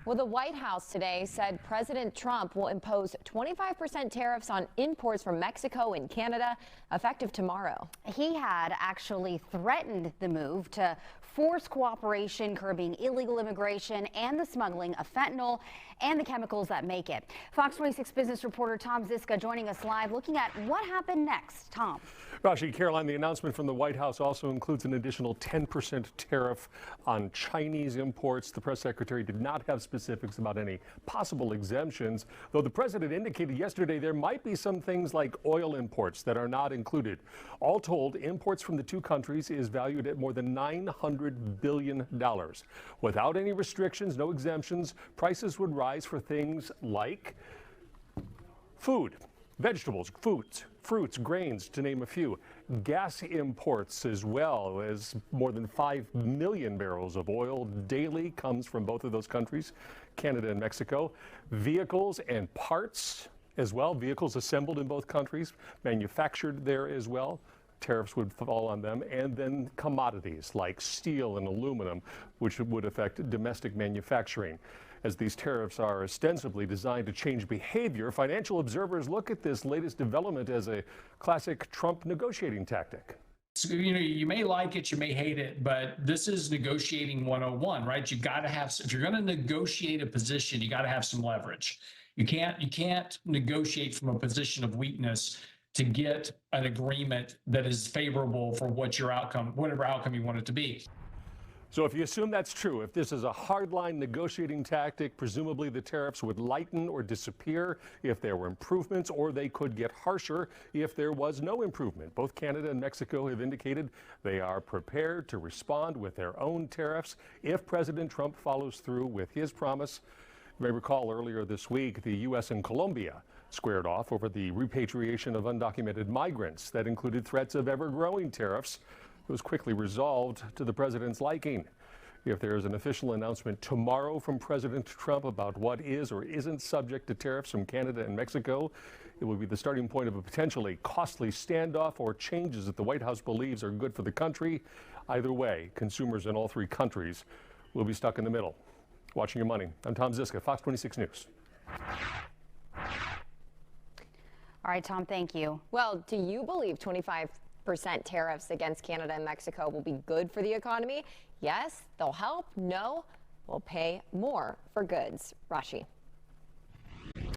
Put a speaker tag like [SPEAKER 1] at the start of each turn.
[SPEAKER 1] Well, the White House today said President Trump will impose 25% tariffs on imports from Mexico and Canada effective tomorrow.
[SPEAKER 2] He had actually threatened the move to force cooperation, curbing illegal immigration and the smuggling of fentanyl and the chemicals that make it. Fox 26 business reporter Tom Ziska joining us live, looking at what happened next. Tom.
[SPEAKER 3] Rashi, Caroline, the announcement from the White House also includes an additional 10% tariff on Chinese imports. The press secretary did not have specifics about any possible exemptions, though the president indicated yesterday there might be some things like oil imports that are not included. All told, imports from the two countries is valued at more than $900 billion. Without any restrictions, no exemptions, prices would rise for things like food, vegetables, fruits, grains, to name a few. Gas imports, as well as more than 5 million barrels of oil daily comes from both of those countries, Canada and Mexico. Vehicles and parts as well, vehicles assembled in both countries, manufactured there as well. Tariffs would fall on them, and then commodities like steel and aluminum, which would affect domestic manufacturing. As these tariffs are ostensibly designed to change behavior, financial observers look at this latest development as a classic Trump negotiating tactic.
[SPEAKER 4] So, you may like it, you may hate it, but this is negotiating 101, right? You got to have, if you're going to negotiate a position, you got to have some leverage. You can't negotiate from a position of weakness to get an agreement that is favorable for what your outcome, whatever outcome you want it to be.
[SPEAKER 3] So if you assume that's true, if this is a hardline negotiating tactic, presumably the tariffs would lighten or disappear if there were improvements, or they could get harsher if there was no improvement. Both Canada and Mexico have indicated they are prepared to respond with their own tariffs if President Trump follows through with his promise. You may recall earlier this week, the U.S. and Colombia squared off over the repatriation of undocumented migrants that included threats of ever-growing tariffs. It was quickly resolved to the president's liking. If there is an official announcement tomorrow from President Trump about what is or isn't subject to tariffs from Canada and Mexico, it will be the starting point of a potentially costly standoff or changes that the White House believes are good for the country. Either way, consumers in all three countries will be stuck in the middle. Watching your money. I'm Tom Ziska, Fox 26 News.
[SPEAKER 2] All right, Tom, thank you.
[SPEAKER 1] Well, do you believe 25% tariffs against Canada and Mexico will be good for the economy? Yes, they'll help. No, we'll pay more for goods. Rashi.